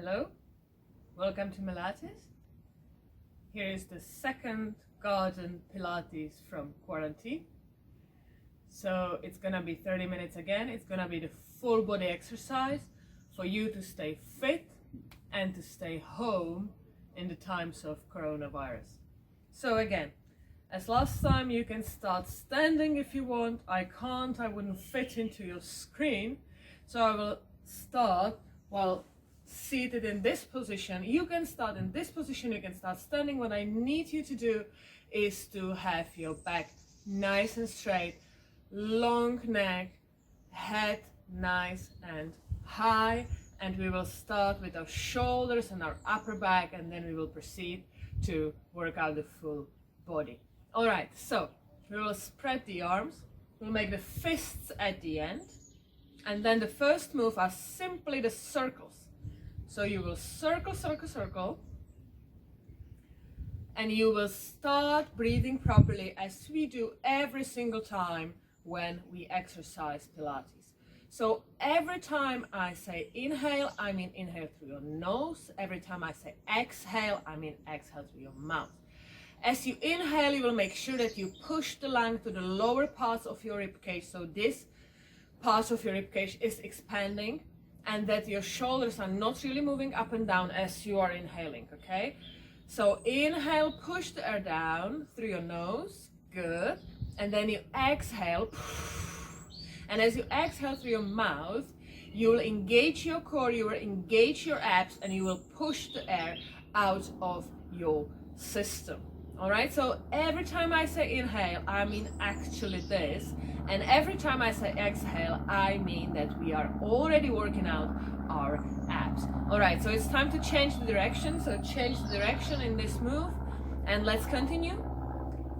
Hello, welcome to Pilates. Here is the second garden Pilates from quarantine. So it's gonna be 30 minutes again. It's gonna be the full body exercise for you to stay fit and to stay home in the times of coronavirus. So again, as last time, you can start standing if you want. I can't, I wouldn't fit into your screen. So I will start while seated in this position. You can start in this position, you can start standing. What I need you to do is to have your back nice and straight, long neck, head nice and high, and we will start with our shoulders and our upper back, and then we will proceed to work out the full body. All right, so we will spread the arms, we'll make the fists at the end, and then the first move are simply the circles. So you will circle, circle, circle, and you will start breathing properly as we do every single time when we exercise Pilates. So every time I say inhale, I mean inhale through your nose. Every time I say exhale, I mean exhale through your mouth. As you inhale, you will make sure that you push the lung to the lower parts of your ribcage. So this part of your ribcage is expanding, and that your shoulders are not really moving up and down as you are inhaling, okay? So inhale, push the air down through your nose, good. And then you exhale, and as you exhale through your mouth, you will engage your core, you will engage your abs, and you will push the air out of your system. All right, so every time I say inhale, I mean actually this. And every time I say exhale, I mean that we are already working out our abs. All right, so it's time to change the direction. So change the direction in this move, and let's continue.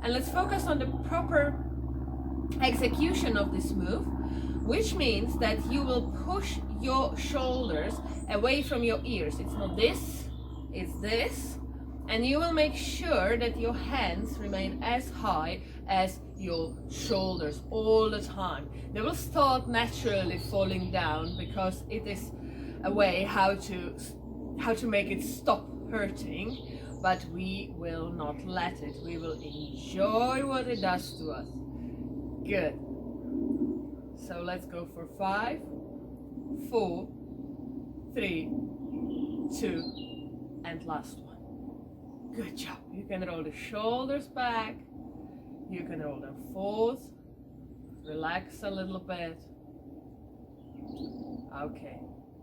And let's focus on the proper execution of this move, which means that you will push your shoulders away from your ears. It's not this, it's this. And you will make sure that your hands remain as high as your shoulders all the time. They will start naturally falling down because it is a way how to make it stop hurting, but we will not let it. We will enjoy what it does to us. Good. So let's go for 5, 4, 3, 2, and last one. Good job. You can roll the shoulders back. You can roll them forward. Relax a little bit. Okay,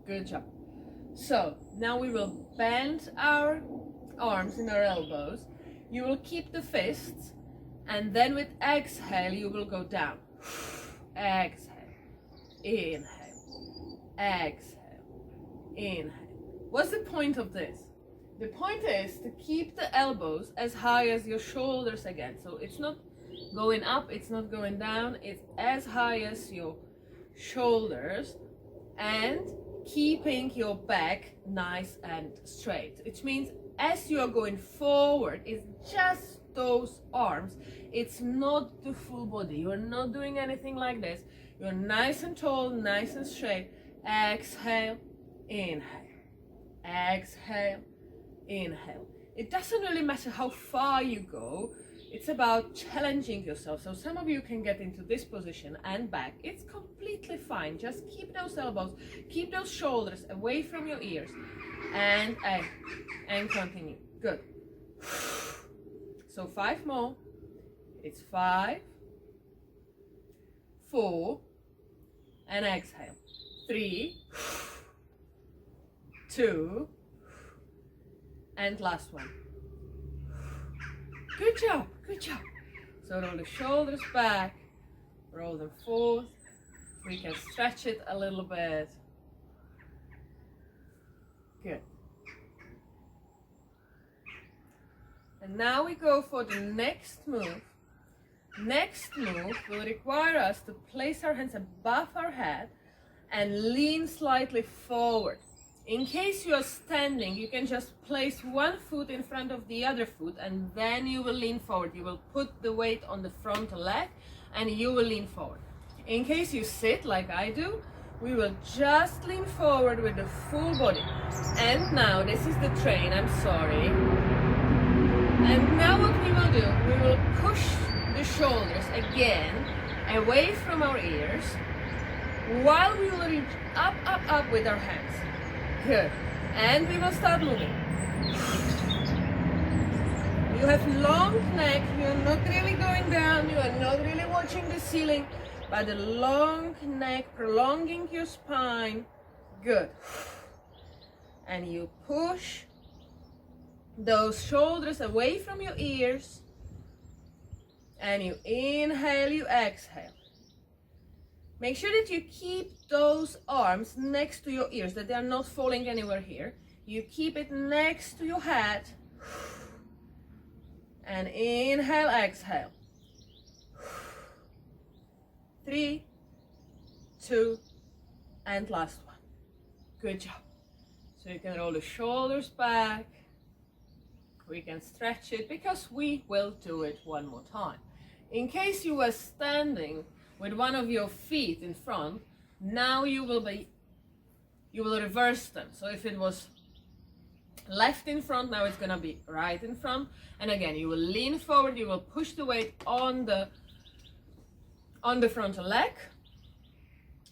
good job. So now we will bend our arms in our elbows. You will keep the fists, and then with exhale you will go down. Exhale, inhale, exhale, inhale. What's the point of this? The point is to keep the elbows as high as your shoulders again. So it's not going up, it's not going down, it's as high as your shoulders, and keeping your back nice and straight. It means as you are going forward, it's just those arms. It's not the full body. You are not doing anything like this. You're nice and tall, nice and straight. Exhale, inhale, exhale, inhale. It doesn't really matter how far you go. It's about challenging yourself. So some of you can get into this position and back. It's completely fine. Just keep those elbows, keep those shoulders away from your ears, and continue. Good. So 5 more. It's 5, 4, and exhale. 3, 2, and last one. Good job, good job. So roll the shoulders back, roll them forward. We can stretch it a little bit. Good. And now we go for the next move. Next move will require us to place our hands above our head and lean slightly forward. In case you are standing, you can just place one foot in front of the other foot, and then you will lean forward. You will put the weight on the front leg and you will lean forward. In case you sit like I do, we will just lean forward with the full body. And now, this is the train, I'm sorry. And now what we will do, we will push the shoulders again away from our ears, while we will reach up, up, up with our hands. Good. And we will start moving. You have long neck, you are not really going down, you are not really watching the ceiling, but the long neck, prolonging your spine. Good. And you push those shoulders away from your ears. And you inhale, you exhale. Make sure that you keep those arms next to your ears, that they are not falling anywhere here. You keep it next to your head. And inhale, exhale. 3, 2, and last one. Good job. So you can roll the shoulders back. We can stretch it because we will do it one more time. In case you were standing with one of your feet in front, now you will reverse them. So if it was left in front, now it's gonna be right in front. And again, you will lean forward, you will push the weight on the frontal leg.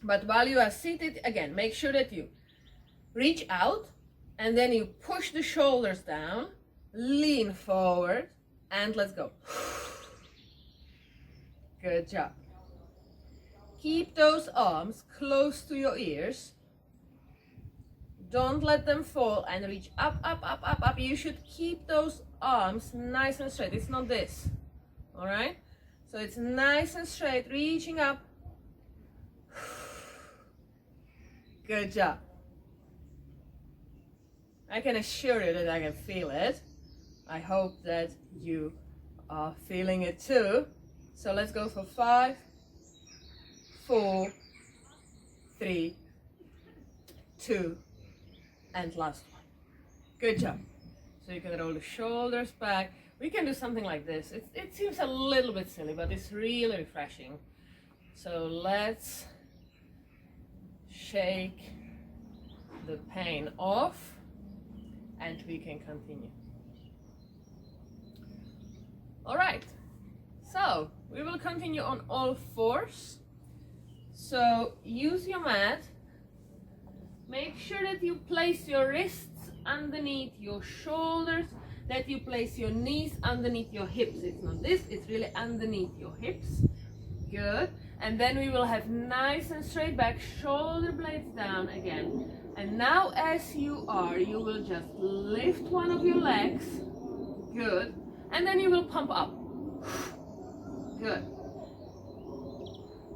But while you are seated, again, make sure that you reach out and then you push the shoulders down, lean forward, and let's go. Good job. Keep those arms close to your ears. Don't let them fall and reach up, up, up, up, up. You should keep those arms nice and straight. It's not this, all right? So it's nice and straight, reaching up. Good job. I can assure you that I can feel it. I hope that you are feeling it too. So let's go for 5, 4, 3, 2, and last one. Good job. So you can roll the shoulders back. We can do something like this. It seems a little bit silly, but it's really refreshing. So let's shake the pain off and we can continue. All right, so we will continue on all fours. So use your mat. Make sure that you place your wrists underneath your shoulders, that you place your knees underneath your hips. It's not this, it's really underneath your hips. Good. And then we will have nice and straight back, shoulder blades down again. And now as you are, you will just lift one of your legs. Good. And then you will pump up. Good.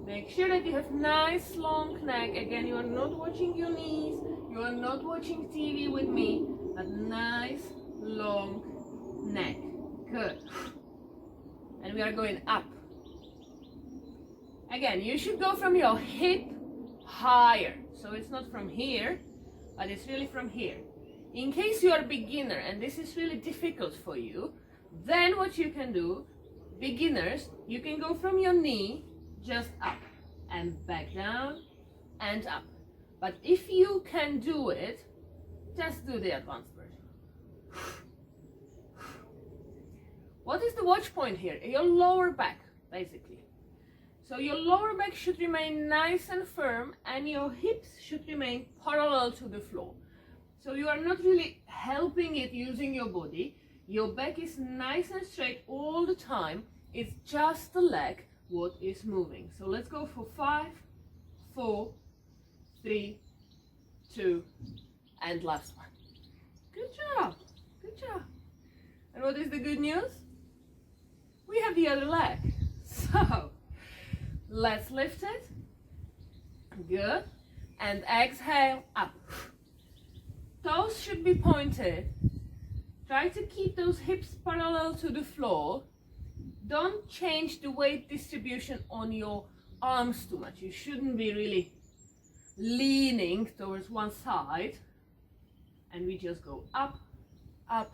Make sure that you have nice long neck. Again, you are not watching your knees, you are not watching TV with me, but nice long neck. Good. And we are going up. Again, you should go from your hip higher. So it's not from here, but it's really from here. In case you are a beginner and this is really difficult for you, then what you can do, beginners, you can go from your knee just up and back down and up. But if you can do it, just do the advanced version. What is the watch point here? Your lower back, basically. So your lower back should remain nice and firm and your hips should remain parallel to the floor. So you are not really helping it using your body. Your back is nice and straight all the time. It's just the leg what is moving. So let's go for 5, 4, 3, 2, and last one. Good job. Good job. And what is the good news? We have the other leg. So let's lift it. Good. And exhale up. Toes should be pointed. Try to keep those hips parallel to the floor. Don't change the weight distribution on your arms too much. You shouldn't be really leaning towards one side. And we just go up, up,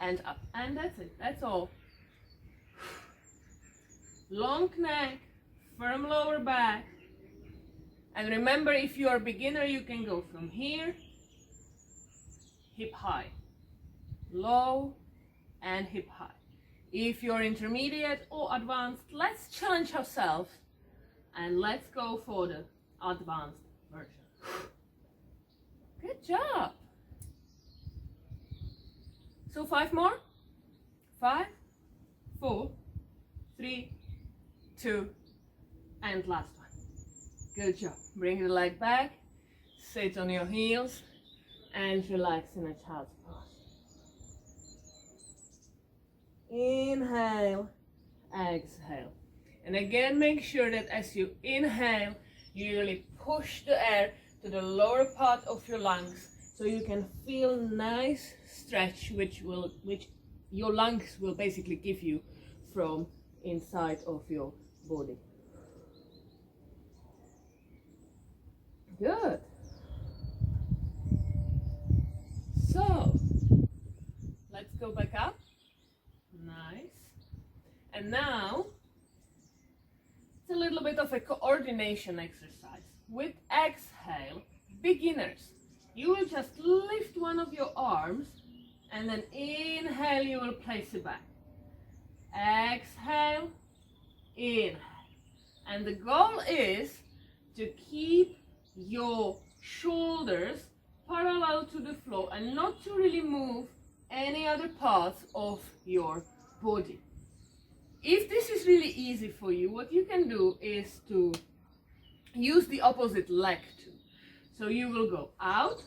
and up. And that's it. That's all. Long neck, firm lower back. And remember, if you are a beginner, you can go from here, hip high, low, and hip high. If you're intermediate or advanced, let's challenge ourselves and let's go for the advanced version. Good job. So 5 more. 5, 4, 3, 2, and last one. Good job. Bring the leg back, sit on your heels, and relax in a child's pose. Inhale, exhale. And again, make sure that as you inhale, you really push the air to the lower part of your lungs so you can feel nice stretch which your lungs will basically give you from inside of your body. Good. So, let's go back up. Nice. And now, it's a little bit of a coordination exercise. With exhale, beginners, you will just lift one of your arms and then inhale, you will place it back. Exhale, inhale. And the goal is to keep your shoulders parallel to the floor and not to really move any other parts of your body. If this is really easy for you, what you can do is to use the opposite leg too. So you will go out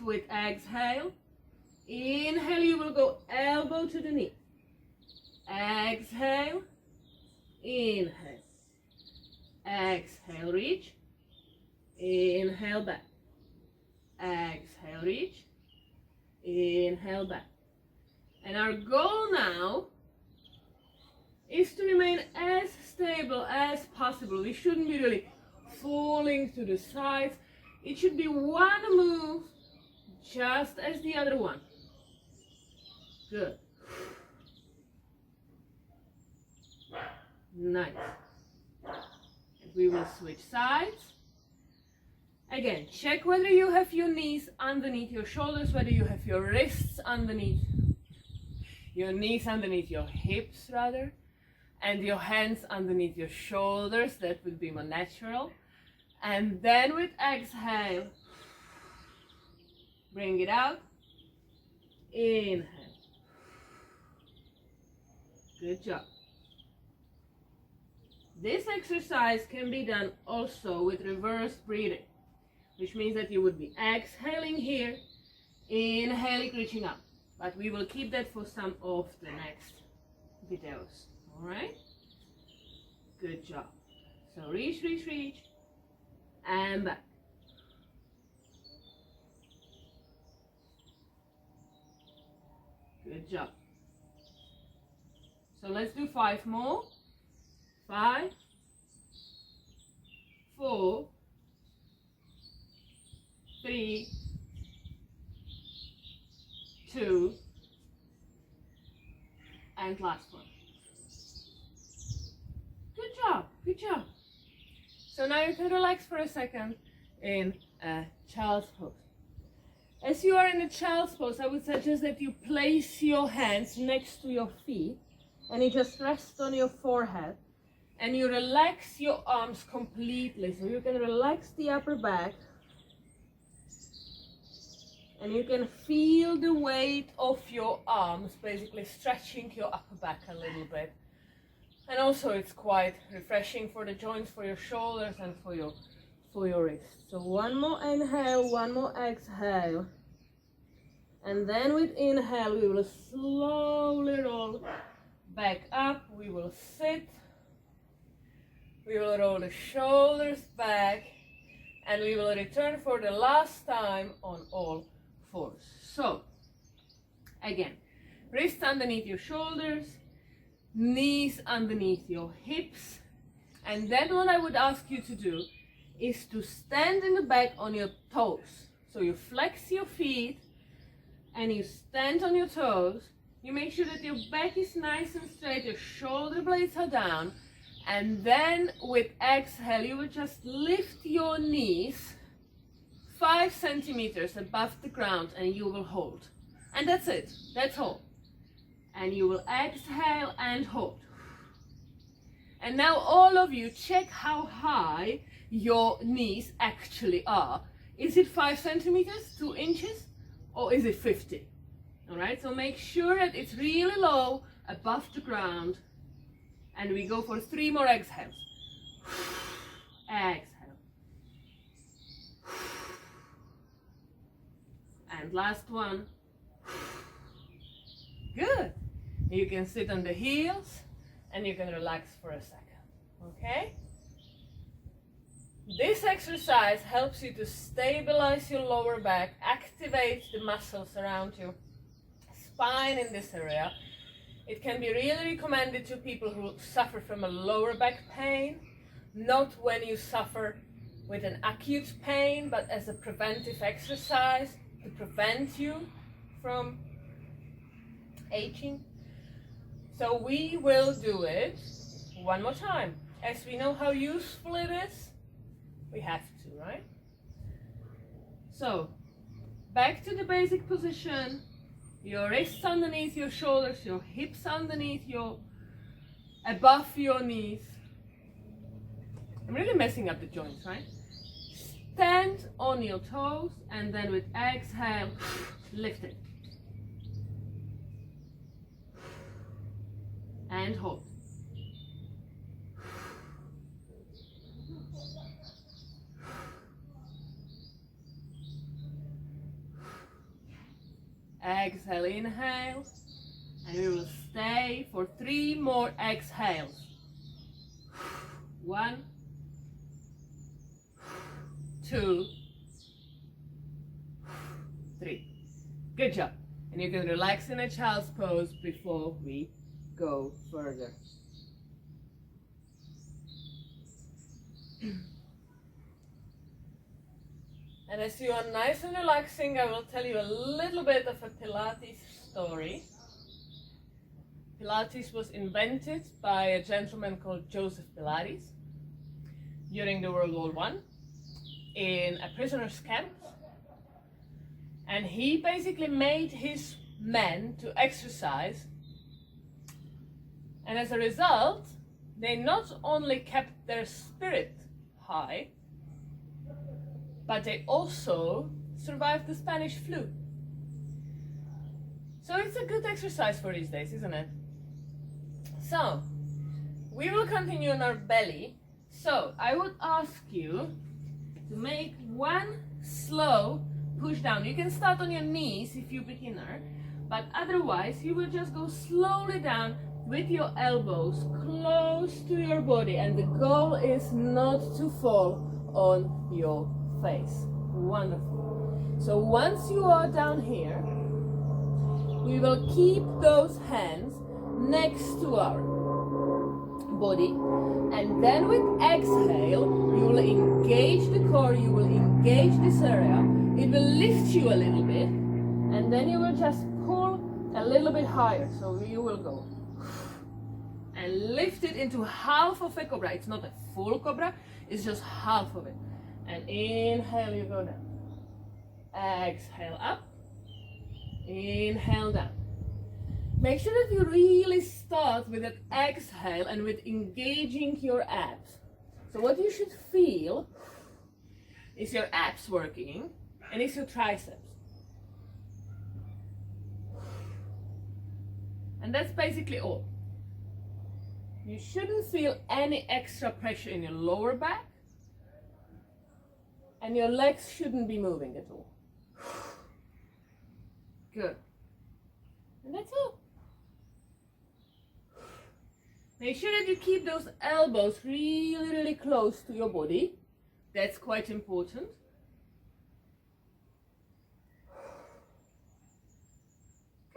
with exhale. Inhale, you will go elbow to the knee. Exhale, inhale. Exhale, reach. Inhale, back. Exhale, reach. Inhale, back. And our goal now is to remain as stable as possible. We shouldn't be really falling to the sides. It should be one move just as the other one. Good. Nice. And we will switch sides. Again, check whether you have your knees underneath your shoulders, whether you have your wrists underneath your knees, underneath your hips rather, and your hands underneath your shoulders. That would be more natural. And then with exhale, bring it out. Inhale. Good job. This exercise can be done also with reverse breathing, which means that you would be exhaling here, inhaling, reaching up. But we will keep that for some of the next videos. All right? Good job. So reach, reach, reach, and back. Good job. So let's do 5 more. 5, 4, 3, 2, and last one. Good job, good job. So now you can relax for a second in a child's pose. As you are in a child's pose, I would suggest that you place your hands next to your feet and you just rest on your forehead and you relax your arms completely. So you can relax the upper back and you can feel the weight of your arms basically stretching your upper back a little bit. And also it's quite refreshing for the joints, for your shoulders and for your wrists. So one more inhale, one more exhale. And then with inhale, we will slowly roll back up. We will sit. We will roll the shoulders back. And we will return for the last time on all fours. So, again, wrists underneath your shoulders, knees underneath your hips. And then what I would ask you to do is to stand in the back on your toes. So you flex your feet and you stand on your toes. You make sure that your back is nice and straight, your shoulder blades are down, And then with exhale, you will just lift your knees 5 centimeters above the ground and you will hold. And that's it, that's all. And you will exhale and hold. And now all of you, check how high your knees actually are. Is it 5 centimeters, 2 inches, or is it 50? All right, so make sure that it's really low above the ground. And we go for 3 more exhales. Exhale. And last one. Good. You can sit on the heels and you can relax for a second. Okay? This exercise helps you to stabilize your lower back, activate the muscles around your spine in this area. It can be really recommended to people who suffer from a lower back pain, not when you suffer with an acute pain, but as a preventive exercise to prevent you from aging. So we will do it one more time. As we know how useful it is, we have to, right? So, back to the basic position. Your wrists underneath your shoulders, your hips underneath above your knees. I'm really messing up the joints, right? Stand on your toes and then with exhale, lift it. And hold. Exhale, inhale, and we will stay for 3 more exhales. 1, 2, 3. Good job. And you can relax in a child's pose before we go further. And as you are nice and relaxing, I will tell you a little bit of a Pilates story. Pilates was invented by a gentleman called Joseph Pilates during the World War I in a prisoner's camp. And he basically made his men to exercise. And as a result, they not only kept their spirit high, but they also survived the Spanish flu. So it's a good exercise for these days, isn't it? So, we will continue on our belly. So, I would ask you to make one slow push down. You can start on your knees if you're a beginner, but otherwise you will just go slowly down with your elbows close to your body, and the goal is not to fall on your face. Wonderful. So once you are down here, we will keep those hands next to our body, and then with exhale you will engage the core, you will engage this area. It will lift you a little bit, and then you will just pull a little bit higher. So you will go and lift it into half of a cobra. It's not a full cobra, it's just half of it. And inhale, you go down. Exhale up. Inhale down. Make sure that you really start with that exhale and with engaging your abs. So what you should feel is your abs working and is your triceps. And that's basically all. You shouldn't feel any extra pressure in your lower back, and your legs shouldn't be moving at all. Good. And that's all. Make sure that you keep those elbows really, really close to your body. That's quite important.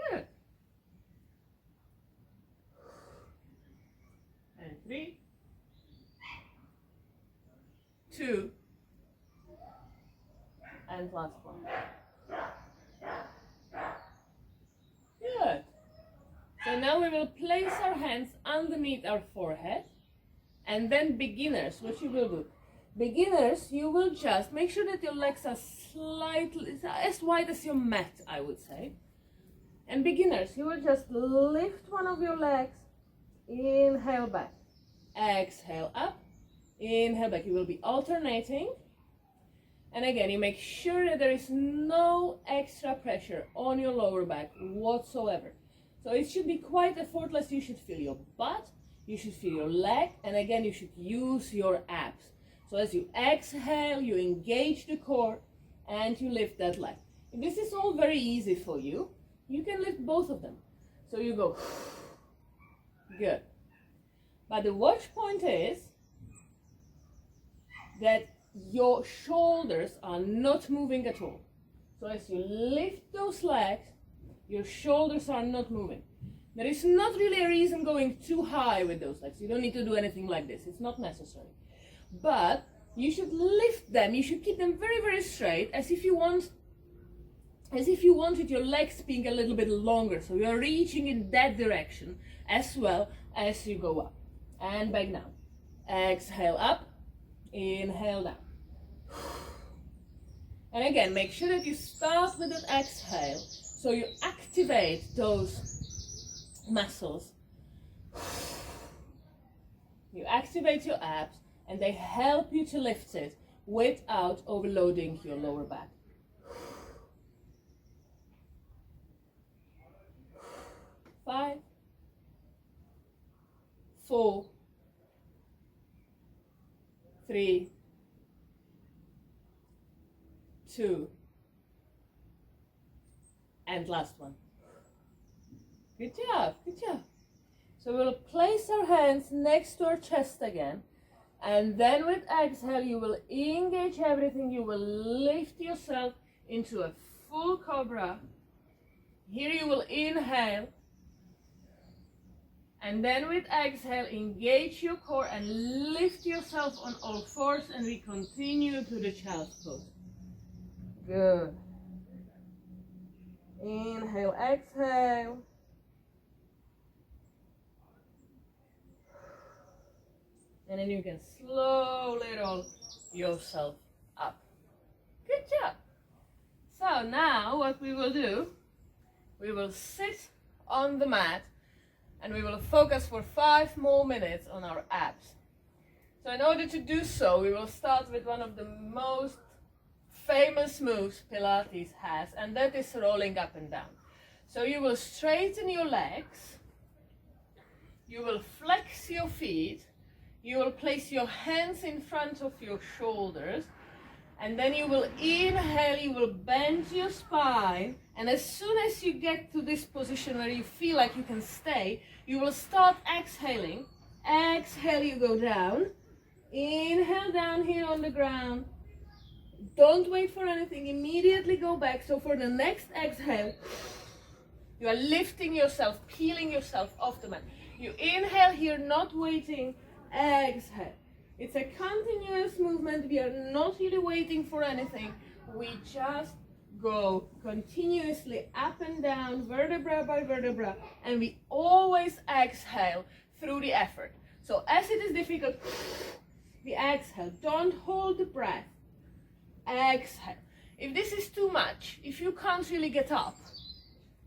Good. And 3, 2, and last one. Good. So now we will place our hands underneath our forehead And then beginners, what you will do? Beginners, you will just make sure that your legs are slightly, as wide as your mat, I would say. And beginners, you will just lift one of your legs, inhale back, exhale up, inhale back. You will be alternating. And again, you make sure that there is no extra pressure on your lower back whatsoever. So it should be quite effortless. You should feel your butt, you should feel your leg, and again, you should use your abs. So as you exhale, you engage the core and you lift that leg. If this is all very easy for you, you can lift both of them. So you go, good. But the watch point is that your shoulders are not moving at all. So as you lift those legs, your shoulders are not moving. There is not really a reason going too high with those legs. You don't need to do anything like this. It's not necessary. But you should lift them. You should keep them very, very straight, as if you wanted your legs being a little bit longer. So you are reaching in that direction as well as you go up. And back down. Exhale up, inhale down. And again, make sure that you start with an exhale, so you activate those muscles. You activate your abs, and they help you to lift it without overloading your lower back. 5, 4, 3, 2, and last one. Good job, good job. So we'll place our hands next to our chest again, and then with exhale you will engage everything. You will lift yourself into a full cobra. Here you will inhale, and then with exhale engage your core and lift yourself on all fours, and we continue to the child's pose. Good. Inhale, exhale. And then you can slowly roll yourself up. Good job. So now what we will do, we will sit on the mat and we will focus for 5 more minutes on our abs. So in order to do so, we will start with one of the most famous moves Pilates has, and that is rolling up and down. So you will straighten your legs, you will flex your feet, you will place your hands in front of your shoulders, and then you will inhale, you will bend your spine, and as soon as you get to this position where you feel like you can stay, you will start exhaling. Exhale, you go down. Inhale down here on the ground. Don't wait for anything, immediately go back. So for the next exhale, you are lifting yourself, peeling yourself off the mat. You inhale here, not waiting. Exhale. It's a continuous movement. We are not really waiting for anything. We just go continuously up and down, vertebra by vertebra, and we always exhale through the effort. So as it is difficult, we exhale. Don't hold the breath. Exhale. If this is too much, if you can't really get up,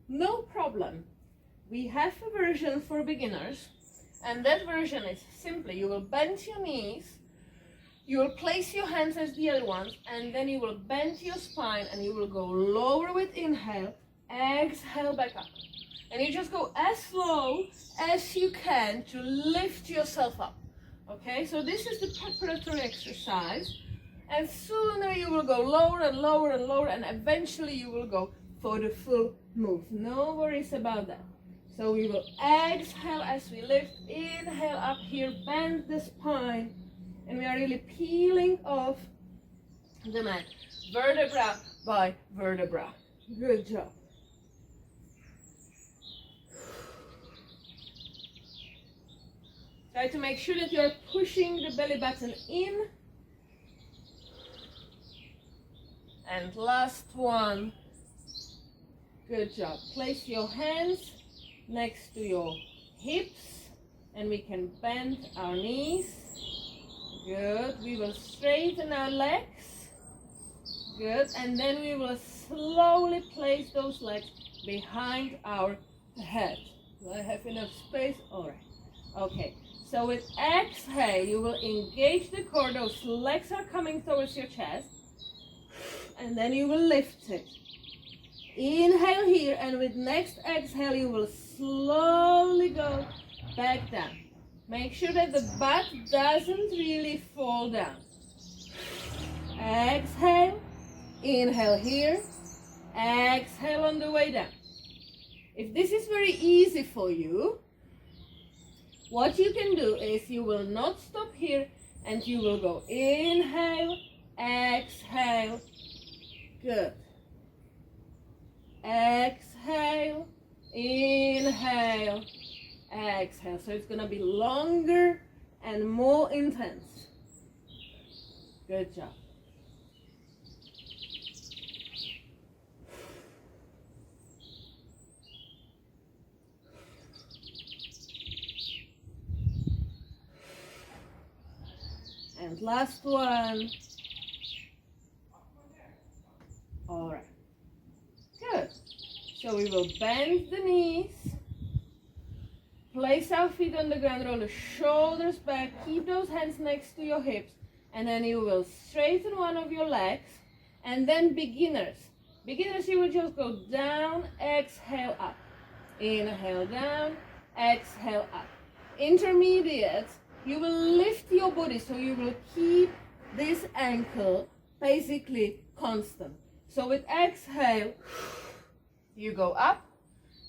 no problem. We have a version for beginners, and that version is simply you will bend your knees, you will place your hands as the other ones, and then you will bend your spine and you will go lower with inhale, exhale back up. And you just go as slow as you can to lift yourself up. Okay, so this is the preparatory exercise. And sooner you will go lower and lower and lower, and eventually you will go for the full move. No worries about that. So we will exhale as we lift, inhale up here, bend the spine, and we are really peeling off the mat, vertebra by vertebra. Good job. Try to make sure that you are pushing the belly button in. And last one. Good job. Place your hands next to your hips and we can bend our knees. Good. We will straighten our legs. Good. And then we will slowly place those legs behind our head. Do I have enough space? All right. Okay. So with exhale, you will engage the core. Those legs are coming towards your chest. And then you will lift it. Inhale here, and with next exhale, you will slowly go back down. Make sure that the butt doesn't really fall down. Exhale, inhale here, exhale on the way down. If this is very easy for you, what you can do is you will not stop here, and you will go inhale, exhale, good. Exhale, inhale, exhale. So it's going to be longer and more intense. Good job. And last one. All right. Good. So we will bend the knees. Place our feet on the ground, roll the shoulders back, keep those hands next to your hips, and then you will straighten one of your legs, and then beginners. Beginners, you will just go down, exhale up. Inhale down, exhale up. Intermediate, you will lift your body, so you will keep this ankle basically constant. So with exhale, you go up,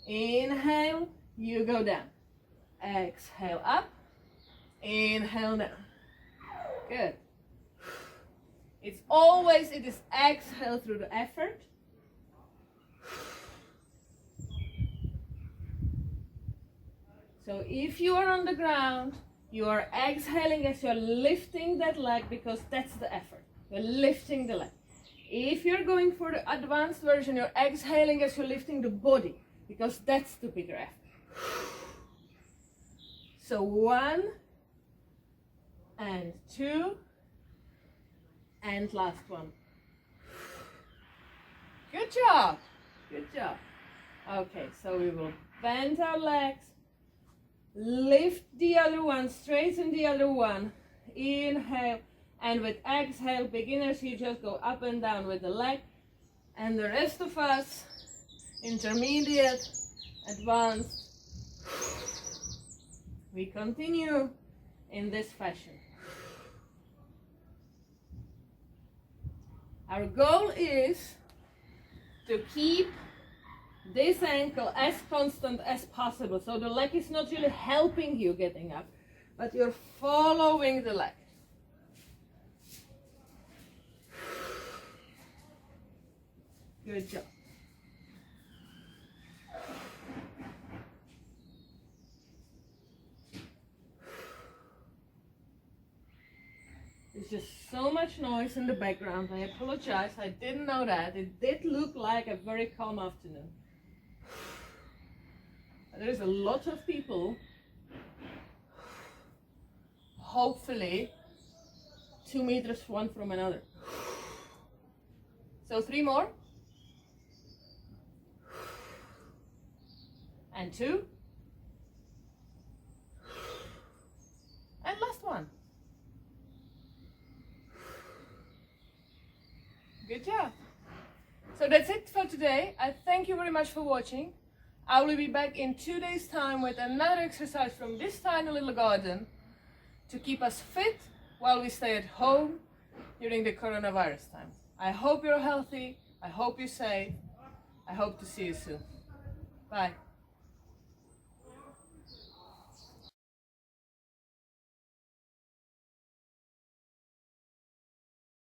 inhale, you go down. Exhale up, inhale down. Good. It is exhale through the effort. So if you are on the ground, you are exhaling as you're lifting that leg, because that's the effort. You're lifting the leg. If you're going for the advanced version, you're exhaling as you're lifting the body, because that's the bigger effort. So 1 and 2 and last one. Good job. Good job. Okay, so we will bend our legs, lift the other one, straighten the other one, inhale, and with exhale, beginners, you just go up and down with the leg, and the rest of us, intermediate, advanced, we continue in this fashion. Our goal is to keep this ankle as constant as possible. So the leg is not really helping you getting up, but you're following the leg. Good job. There's just so much noise in the background. I apologize. I didn't know that. It did look like a very calm afternoon. There's a lot of people, hopefully 2 meters one from another. So 3 more. And 2. And last one. Good job. So that's it for today. I thank you very much for watching. I will be back in 2 days' time with another exercise from this tiny little garden to keep us fit while we stay at home during the coronavirus times. I hope you're healthy. I hope you're safe. I hope to see you soon. Bye.